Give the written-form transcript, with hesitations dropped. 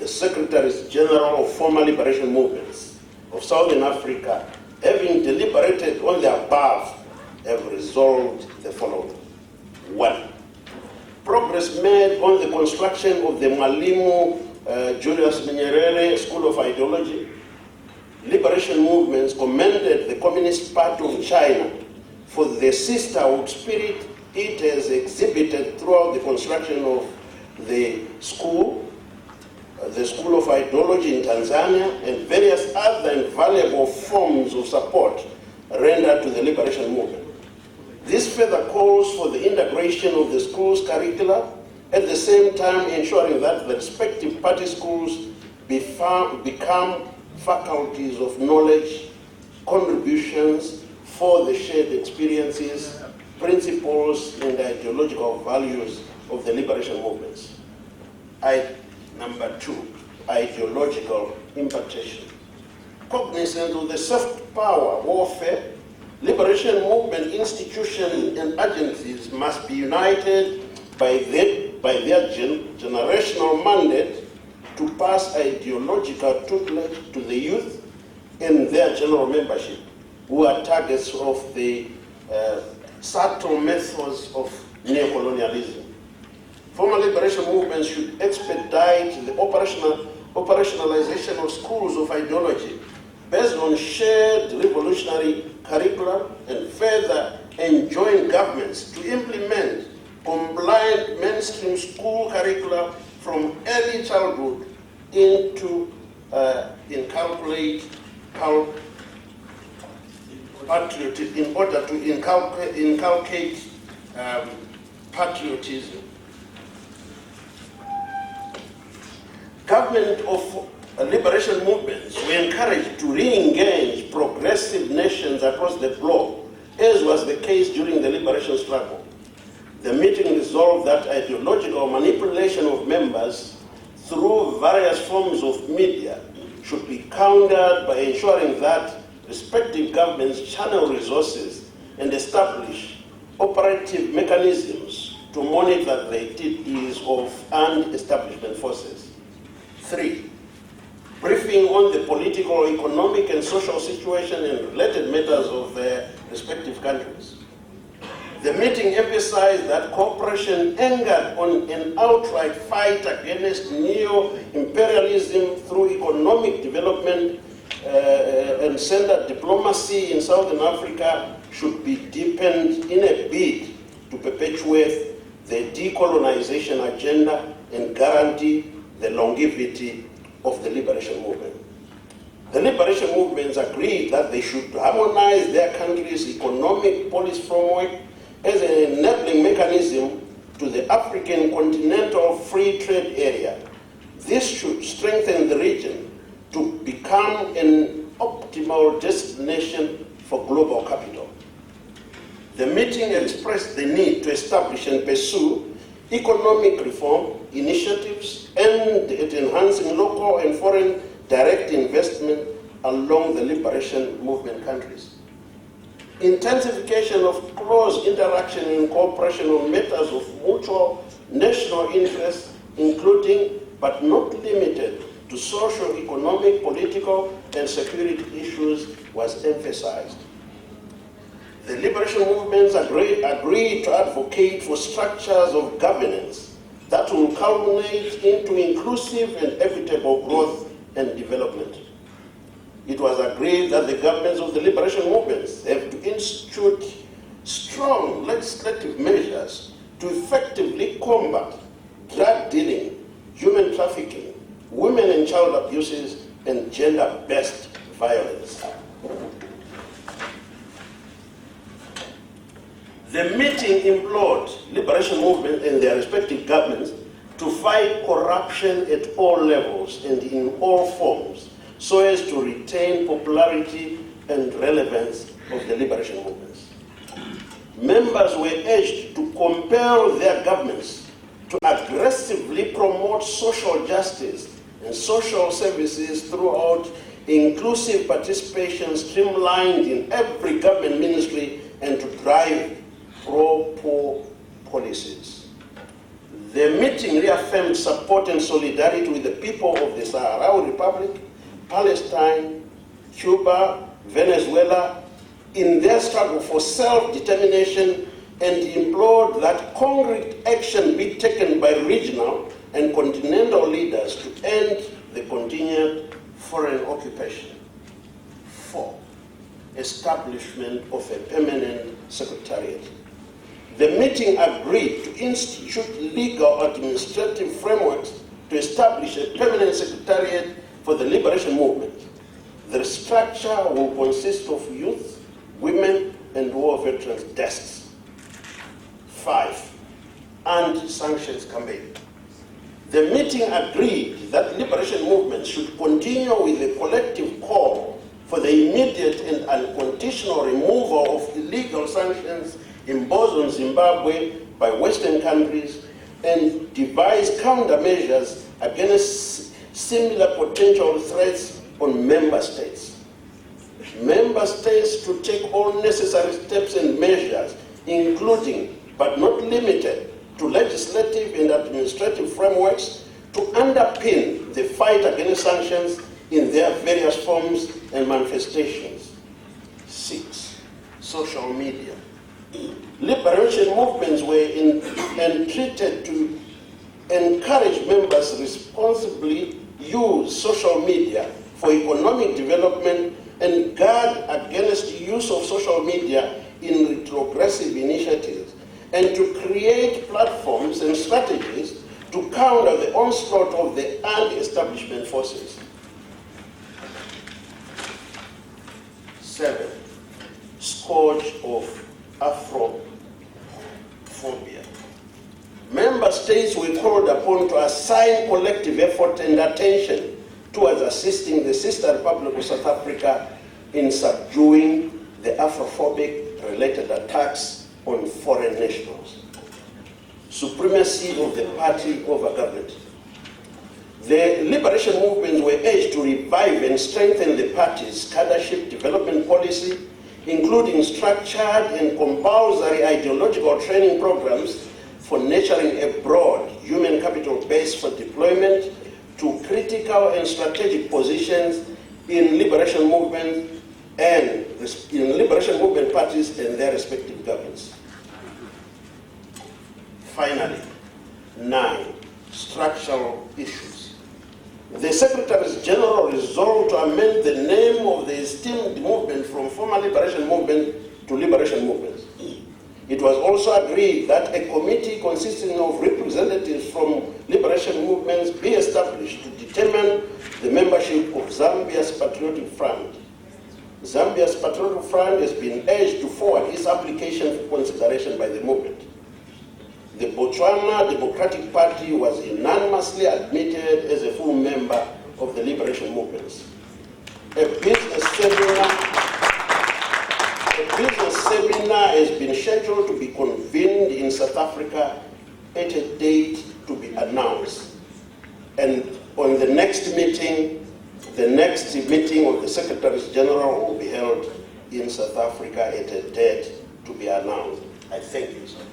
Secretaries General of former liberation movements of Southern Africa, having deliberated on the above, have resolved the following. 1. Progress made on the construction of the Mwalimu Julius Nyerere School of Ideology. Liberation movements commended the Communist Party of China for the sisterhood spirit it has exhibited throughout the construction of the School of Ideology in Tanzania, and various other invaluable forms of support rendered to the liberation movement. This further calls for the integration of the school's curricula, at the same time ensuring that the respective party schools become faculties of knowledge, contributions for the shared experiences, principles, and ideological values of the liberation movements. Number 2, ideological impartation. Cognizant of the soft power warfare, liberation movement institutions and agencies must be united by their generational mandate to pass ideological tutelage to the youth and their general membership, who are targets of the subtle methods of neocolonialism. Former liberation movements should expedite the operationalization of schools of ideology based on shared revolutionary curricula, and further enjoin governments to implement compliant mainstream school curricula from early childhood into inculcate patriotism, in order to inculcate patriotism. Government of liberation movements were encouraged to re-engage progressive nations across the globe, as was the case during the liberation struggle. The meeting resolved that ideological manipulation of members through various forms of media should be countered by ensuring that respective governments channel resources and establish operative mechanisms to monitor the activities of armed establishment forces. 3. Briefing on the political, economic, and social situation and related matters of their respective countries. The meeting emphasized that cooperation anchored on an outright fight against neo-imperialism through economic development and centered diplomacy in Southern Africa should be deepened in a bid to perpetuate the decolonization agenda and guarantee the longevity of the liberation movement. The liberation movements agreed that they should harmonize their country's economic policy framework as an enabling mechanism to the African continental free trade area. This should strengthen the region to become an optimal destination for global capital. The meeting expressed the need to establish and pursue economic reform initiatives aimed at enhancing local and foreign direct investment along the liberation movement countries. Intensification of close interaction and cooperation on matters of mutual national interest, including but not limited to social, economic, political, and security issues, was emphasized. The liberation movements agreed to advocate for structures of governance that will culminate into inclusive and equitable growth and development. It was agreed that the governments of the liberation movements have to institute strong legislative measures to effectively combat drug dealing, human trafficking, women and child abuses, and gender-based violence. The meeting implored liberation movement and their respective governments to fight corruption at all levels and in all forms, so as to retain popularity and relevance of the liberation movements. Members were urged to compel their governments to aggressively promote social justice and social services throughout inclusive participation streamlined in every government ministry, and to drive pro-poor policies. The meeting reaffirmed support and solidarity with the people of the Sahrawi Republic, Palestine, Cuba, Venezuela, in their struggle for self-determination, and implored that concrete action be taken by regional and continental leaders to end the continued foreign occupation. 4. Establishment of a permanent secretariat. The meeting agreed to institute legal administrative frameworks to establish a permanent secretariat for the liberation movement. The structure will consist of youth, women, and war veterans desks. 5. Anti-sanctions campaign. The meeting agreed that liberation movement should continue with a collective call for the immediate and unconditional removal of illegal sanctions imposed on Zimbabwe by Western countries and devise countermeasures against similar potential threats on member states. Member states to take all necessary steps and measures, including but not limited to legislative and administrative frameworks to underpin the fight against sanctions in their various forms and manifestations. 6. Social media. Liberation movements were entreated to encourage members responsibly use social media for economic development and guard against use of social media in retrogressive initiatives, and to create platforms and strategies to counter the onslaught of the anti-establishment forces. 7. Scourge of Afrophobia. Member states were called upon to assign collective effort and attention towards assisting the sister Republic of South Africa in subduing the Afrophobic-related attacks on foreign nationals. Supremacy of the party over government. The liberation movements were urged to revive and strengthen the party's cadreship development policy, including structured and compulsory ideological training programs for nurturing a broad human capital base for deployment to critical and strategic positions in liberation movements and in liberation movement parties and their respective governments. Finally, 9. Structural issues. The Secretaries General resolved to amend the name of the esteemed movement from former liberation movement to liberation movement. It was also agreed that a committee consisting of representatives from liberation movements be established to determine the membership of Zambia's Patriotic Front. Zambia's Patriotic Front has been urged to forward its application for consideration by the movement. The Botswana Democratic Party was unanimously admitted as a full member of the liberation movements. A business seminar has been scheduled to be convened in South Africa at a date to be announced. And on the next meeting of the Secretaries General will be held in South Africa at a date to be announced. I thank you, sir.